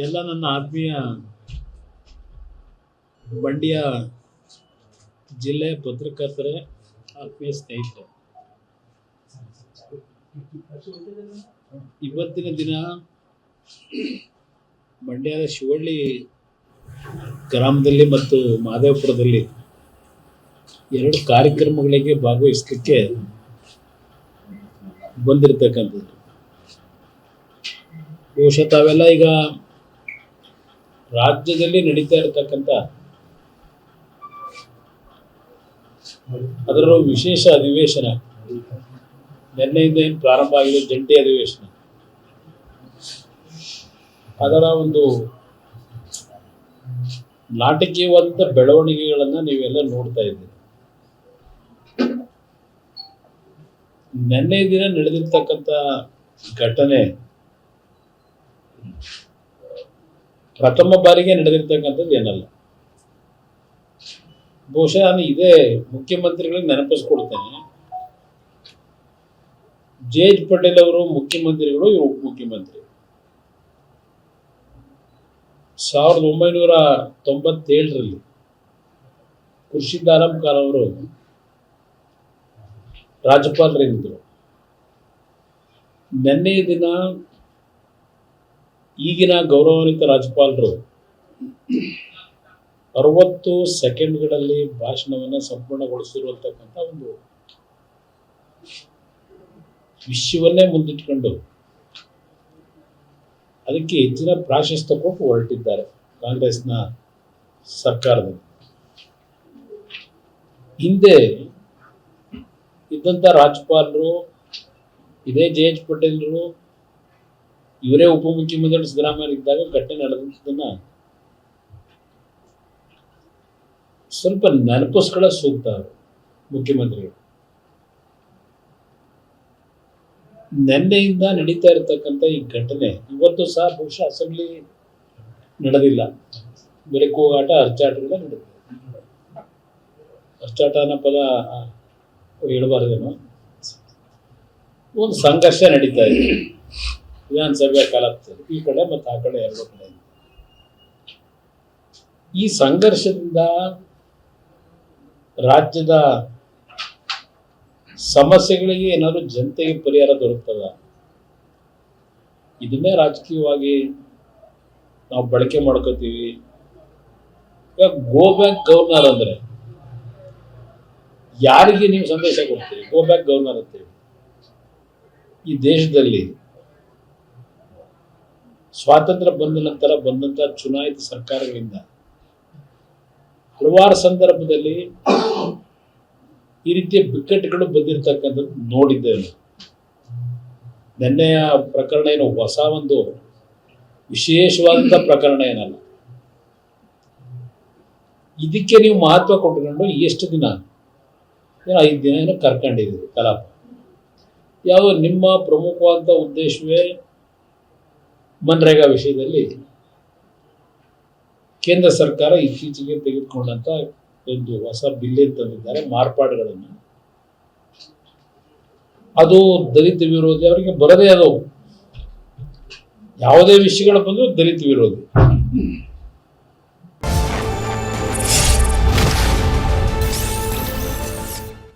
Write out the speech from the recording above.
ಎಲ್ಲ ನನ್ನ ಆತ್ಮೀಯ ಮಂಡ್ಯ ಜಿಲ್ಲೆ ಪತ್ರಕರ್ತರೇ, ಆತ್ಮೀಯ ಸ್ನೇಹಿತರೆ, ಇವತ್ತಿನ ದಿನ ಮಂಡ್ಯದ ಶಿವಳ್ಳಿ ಗ್ರಾಮದಲ್ಲಿ ಮತ್ತು ಮಹದೇವಪುರದಲ್ಲಿ ಎರಡು ಕಾರ್ಯಕ್ರಮಗಳಿಗೆ ಭಾಗವಹಿಸಲಿಕ್ಕೆ ಬಂದಿರತಕ್ಕಂಥದ್ದು. ಬಹುಶಃ ತಾವೆಲ್ಲ ಈಗ ರಾಜ್ಯದಲ್ಲಿ ನಡೀತಾ ಇರತಕ್ಕಂಥ ಅದರ ವಿಶೇಷ ಅಧಿವೇಶನ ನಿನ್ನೆಯಿಂದ ಏನು ಪ್ರಾರಂಭ ಆಗಿದೆ, ಜಂಟಿ ಅಧಿವೇಶನ, ಅದರ ಒಂದು ನಾಟಕೀಯವಾದಂಥ ಬೆಳವಣಿಗೆಗಳನ್ನು ನೀವೆಲ್ಲ ನೋಡ್ತಾ ಇದ್ದೀರಿ. ನಿನ್ನೆ ದಿನ ನಡೆದಿರ್ತಕ್ಕಂಥ ಘಟನೆ ಪ್ರಥಮ ಬಾರಿಗೆ ನಡೆದಿರ್ತಕ್ಕಂಥದ್ದು ಏನಲ್ಲ. ಬಹುಶಃ ನಾನು ಇದೇ ಮುಖ್ಯಮಂತ್ರಿಗಳಿಗೆ ನೆನಪಿಸ್ಕೊಡ್ತೇನೆ. ಜೆ.ಎಚ್. ಪಟೇಲ್ ಅವರು ಮುಖ್ಯಮಂತ್ರಿಗಳು, ಇವರು ಉಪಮುಖ್ಯಮಂತ್ರಿ. 1997ರಲ್ಲಿ ಖುರ್ಷಿದ್ ಆಲಂ ಖಾನ್ ಅವರು ರಾಜ್ಯಪಾಲರಿದ್ದರು. ನಿನ್ನೆ ದಿನ ಈಗಿನ ಗೌರವಾನ್ವಿತ ರಾಜ್ಯಪಾಲರು 60 ಸೆಕೆಂಡ್ಗಳಲ್ಲಿ ಭಾಷಣವನ್ನು ಸಂಪೂರ್ಣಗೊಳಿಸಿರುವಂತಕ್ಕಂಥ ಒಂದು ವಿಷಯವನ್ನೇ ಮುಂದಿಟ್ಕೊಂಡು ಅದಕ್ಕೆ ಹೆಚ್ಚಿನ ಪ್ರಾಶಸ್ತ್ಯ ಕೊಟ್ಟು ಹೊರಟಿದ್ದಾರೆ ಕಾಂಗ್ರೆಸ್ನ ಸರ್ಕಾರದಲ್ಲಿ. ಹಿಂದೆ ಇದ್ದಂಥ ರಾಜ್ಯಪಾಲರು, ಇದೇ ಜೆ.ಎಚ್. ಪಟೇಲರು, ಇವರೇ ಉಪಮುಖ್ಯಮಂತ್ರಿ ಸಿದ್ದರಾಮಯ್ಯ ಇದ್ದಾಗ ಘಟನೆ ನಡೆದನ್ನ ಸ್ವಲ್ಪ ನೆನಪಿಸ್ಕೊಳ್ಳೋ ಸೂಕ್ತ. ಮುಖ್ಯಮಂತ್ರಿಗಳು ನಿನ್ನೆಯಿಂದ ನಡೀತಾ ಇರತಕ್ಕಂಥ ಈ ಘಟನೆ ಇವತ್ತು ಸಹ ಬಹುಶಃ ಅಸೆಂಬ್ಲಿ ನಡೆದಿಲ್ಲ, ಬರೀ ಕೂಗಾಟ ಅರ್ಚಾಟಗಳ ನಡೆದಿದೆ. ಅರ್ಚಾಟ ಅನ್ನೋ ಪದ ಹೇಳಬಾರ್ದೇನೋ, ಒಂದು ಸಂಘರ್ಷ ನಡೀತಾ ಇದೆ ವಿಧಾನಸಭೆಯ ಕಲಾಪದಲ್ಲಿ, ಈ ಕಡೆ ಮತ್ತು ಆ ಕಡೆ ಎರಡು ಕಡೆ. ಈ ಸಂಘರ್ಷದಿಂದ ರಾಜ್ಯದ ಸಮಸ್ಯೆಗಳಿಗೆ ಏನಾದರೂ ಜನತೆಗೆ ಪರಿಹಾರ ದೊರಕುತ್ತದ? ಇದನ್ನೇ ರಾಜಕೀಯವಾಗಿ ನಾವು ಬಳಕೆ ಮಾಡ್ಕೋತೀವಿ. ಇವಾಗ ಗೋ ಬ್ಯಾಕ್ ಗವರ್ನರ್ ಅಂದ್ರೆ ಯಾರಿಗೆ ನೀವು ಸಂದೇಶ ಕೊಡ್ತೀರಿ? ಗೋ ಬ್ಯಾಕ್ ಗವರ್ನರ್ ಅಂತೇಳಿ ಈ ದೇಶದಲ್ಲಿ ಸ್ವಾತಂತ್ರ್ಯ ಬಂದ ನಂತರ ಬಂದಂತ ಚುನಾಯಿತ ಸರ್ಕಾರಗಳಿಂದ ಹಲವಾರು ಸಂದರ್ಭದಲ್ಲಿ ಈ ರೀತಿಯ ಬಿಕ್ಕಟ್ಟುಗಳು ಬಂದಿರತಕ್ಕಂಥದ್ದು ನೋಡಿದ್ದೇವೆ. ನಿನ್ನೆಯ ಪ್ರಕರಣ ಏನು ಹೊಸ ಒಂದು ವಿಶೇಷವಾದಂಥ ಪ್ರಕರಣ ಏನಲ್ಲ. ಇದಕ್ಕೆ ನೀವು ಮಹತ್ವ ಕೊಟ್ಟುಕೊಂಡು ಎಷ್ಟು ದಿನ, 5 ದಿನ ಏನೋ ಕರ್ಕೊಂಡಿದ್ದೀರಿ ಕಲಾಪ. ಯಾವ ನಿಮ್ಮ ಪ್ರಮುಖವಾದಂಥ ಉದ್ದೇಶವೇ ಮನ್ರೇಗಾ ವಿಷಯದಲ್ಲಿ ಕೇಂದ್ರ ಸರ್ಕಾರ ಇತ್ತೀಚೆಗೆ ತೆಗೆದುಕೊಂಡಂತ ಒಂದು ಹೊಸ ಬಿಲ್ ತಂದಿದ್ದಾರೆ, ಮಾರ್ಪಾಡುಗಳನ್ನು. ಅದು ದಲಿತ ವಿರೋಧಿ, ಅವರಿಗೆ ಬರದೇ ಅದು ಯಾವುದೇ ವಿಷಯಗಳು ಬಂದರೂ ದಲಿತ ವಿರೋಧಿ.